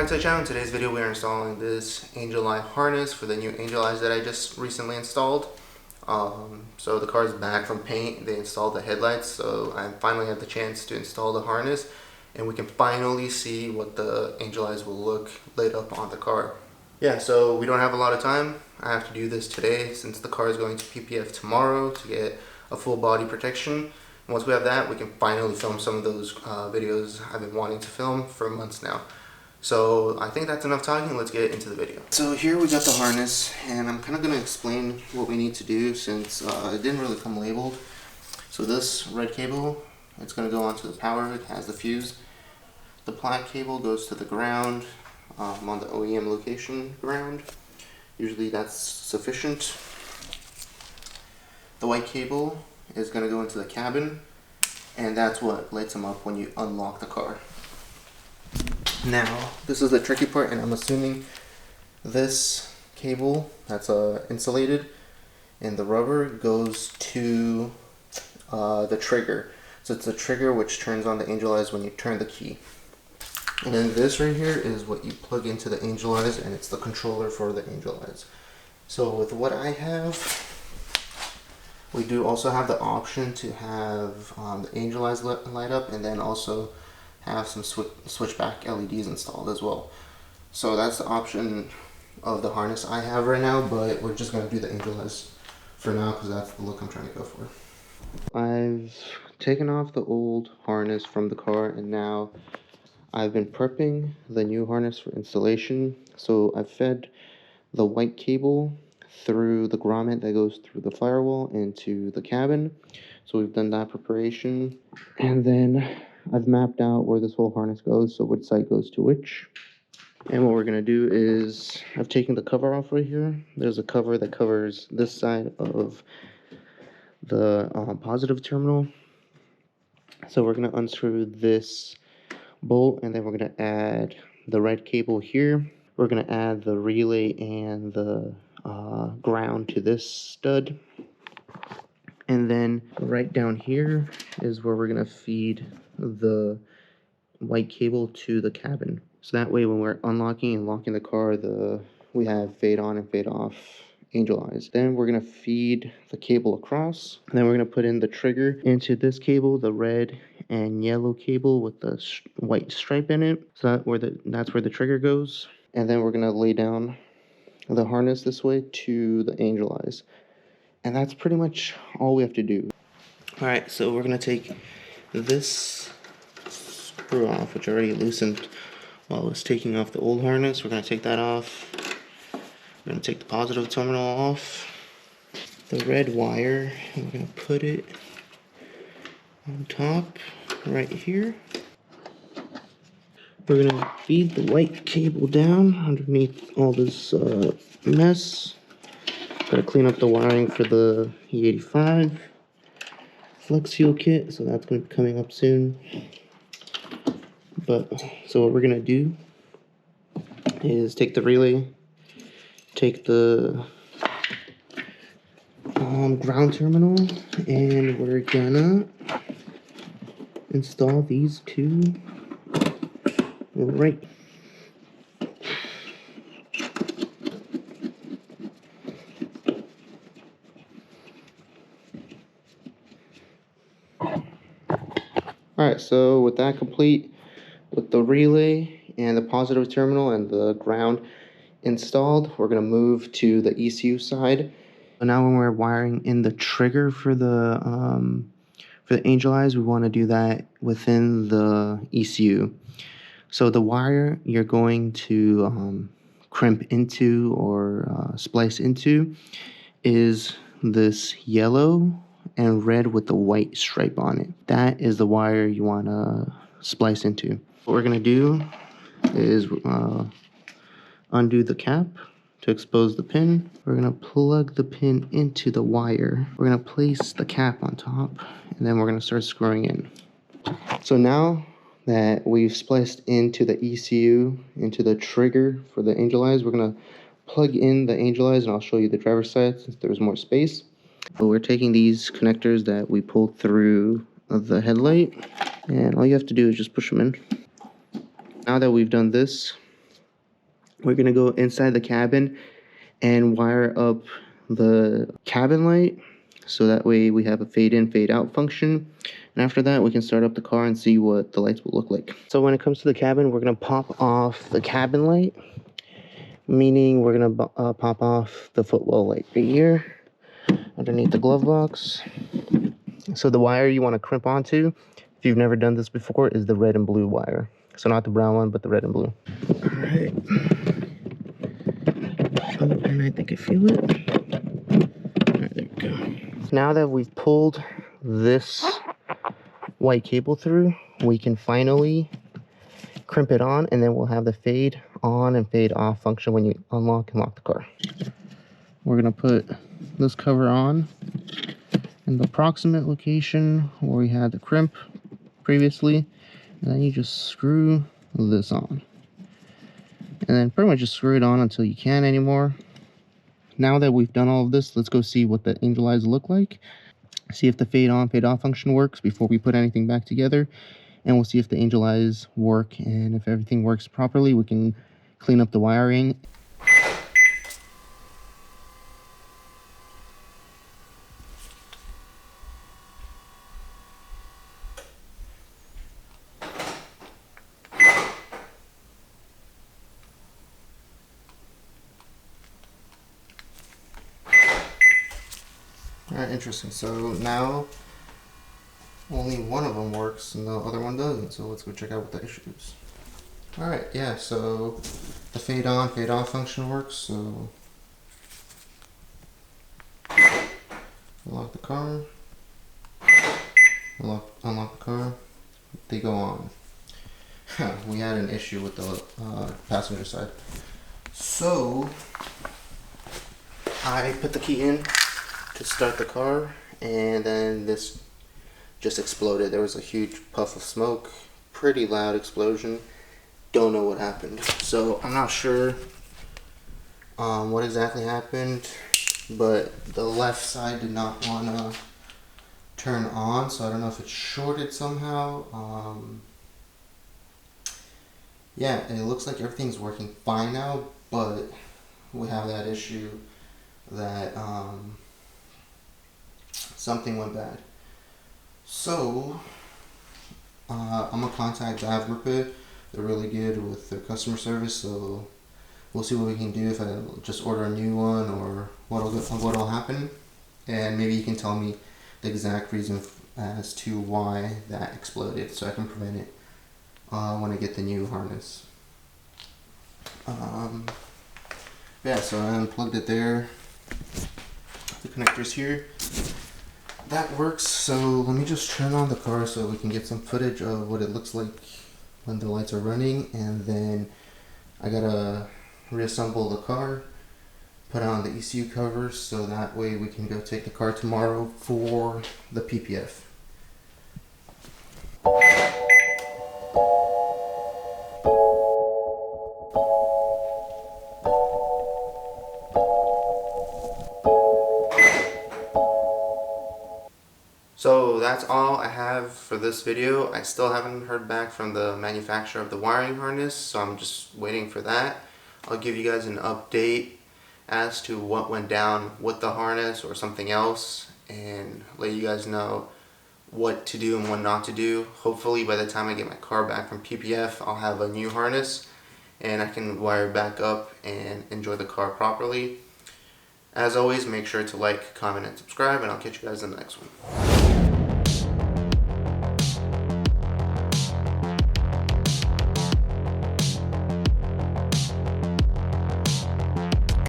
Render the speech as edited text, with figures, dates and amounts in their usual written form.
Welcome back to the channel. In today's video we are installing this Angel Eye harness for the new Angel Eyes that I just recently installed. So the car is back from paint. They installed the headlights, so I finally had the chance to install the harness and we can finally see what the Angel Eyes will look lit up on the car. Yeah, so we don't have a lot of time. I have to do this today since the car is going to PPF tomorrow to get a full body protection. Once we have that, we can finally film some of those videos I've been wanting to film for months now. So I think that's enough talking. Let's get into the video. So here we got the harness, and I'm kind of going to explain what we need to do since it didn't really come labeled. So this red cable, it's going to go onto the power. It has the fuse. The black cable goes to the ground on the OEM location ground. Usually that's sufficient. The white cable is going to go into the cabin, and that's what lights them up when you unlock the car. Now, this is the tricky part, and I'm assuming this cable that's insulated and the rubber goes to the trigger. So it's the trigger which turns on the Angel Eyes when you turn the key. And then this right here is what you plug into the Angel Eyes, and it's the controller for the Angel Eyes. So with what I have, we do also have the option to have the Angel Eyes light up, and then also have some switchback LEDs installed as well. So that's the option of the harness I have right now, but we're just going to do the Angel Eyes for now because that's the look I'm trying to go for. I've taken off the old harness from the car, and now I've been prepping the new harness for installation. So I've fed the white cable through the grommet that goes through the firewall into the cabin. So we've done that preparation, and then I've mapped out where this whole harness goes, so which side goes to which. And what we're going to do is, I've taken the cover off right here. There's a cover that covers this side of the positive terminal. So we're going to unscrew this bolt, and then we're going to add the red cable here. We're going to add the relay and the ground to this stud. And then right down here is where we're going to feed the white cable to the cabin. So that way when we're unlocking and locking the car, we have fade on and fade off Angel Eyes. Then we're going to feed the cable across. And then we're going to put in the trigger into this cable, the red and yellow cable with the white stripe in it. So that's where the trigger goes. And then we're going to lay down the harness this way to the Angel Eyes. And that's pretty much all we have to do. Alright, so we're going to take this screw off, which I already loosened while I was taking off the old harness. We're going to take that off. We're going to take the positive terminal off. The red wire, and we're going to put it on top right here. We're going to feed the white cable down underneath all this mess. Gotta clean up the wiring for the E45 flex fuel kit, so that's going to be coming up soon. So what we're going to do is take the relay, take the ground terminal, and we're gonna install these two right. Alright, so with that complete, with the relay and the positive terminal and the ground installed, we're going to move to the ECU side. So now when we're wiring in the trigger for the Angel Eyes, we want to do that within the ECU. So the wire you're going to crimp into or splice into is this yellow and red with the white stripe on it. That is the wire you want to splice into. What we're going to do is undo the cap to expose the pin. We're going to plug the pin into the wire. We're going to place the cap on top, and then we're going to start screwing in. So now that we've spliced into the ECU, into the trigger for the Angel Eyes, we're going to plug in the Angel Eyes, and I'll show you the driver's side since there's more space. So we're taking these connectors that we pulled through the headlight, and all you have to do is just push them in. Now that we've done this, we're gonna go inside the cabin and wire up the cabin light, so that way we have a fade in, fade out function. And after that, we can start up the car and see what the lights will look like. So when it comes to the cabin, we're gonna pop off the cabin light, meaning we're gonna pop off the footwell light right here underneath the glove box. So the wire you want to crimp onto, if you've never done this before, is the red and blue wire. So not the brown one, but the red and blue. All right. Oh, and I think I feel it. All right, there we go. Now that we've pulled this white cable through, we can finally crimp it on, and then we'll have the fade on and fade off function when you unlock and lock the car. We're gonna put this cover on in the approximate location where we had the crimp previously, and then you just screw this on, and then pretty much just screw it on until you can't anymore. Now that we've done all of this, let's go see what the angel eyes look like, see if the fade on fade off function works before we put anything back together, and we'll see if the angel eyes work, and if everything works properly, we can clean up the wiring. Alright, interesting. So now only one of them works and the other one doesn't. So let's go check out what the issue is. Alright, yeah, so the fade on, fade off function works. So unlock the car, unlock the car, they go on. We had an issue with the passenger side. So I put the key in to start the car, and then this just exploded. There was a huge puff of smoke, pretty loud explosion. Don't know what happened. So I'm not sure what exactly happened, but the left side did not want to turn on, so I don't know if it's shorted somehow. Yeah, and it looks like everything's working fine now, but we have that issue that something went bad. So I'm gonna contact Avgruppe. They're really good with their customer service, so we'll see what we can do, if I just order a new one or what'll happen, and maybe you can tell me the exact reason as to why that exploded, so I can prevent it when I get the new harness. Yeah, so I unplugged it there. The connector's here. That works. So let me just turn on the car so we can get some footage of what it looks like when the lights are running, and then I gotta reassemble the car, put on the ECU cover, so that way we can go take the car tomorrow for the PPF. So that's all I have for this video. I still haven't heard back from the manufacturer of the wiring harness, so I'm just waiting for that. I'll give you guys an update as to what went down with the harness or something else, and let you guys know what to do and what not to do. Hopefully by the time I get my car back from PPF, I'll have a new harness and I can wire it back up and enjoy the car properly. As always, make sure to like, comment, and subscribe, and I'll catch you guys in the next one.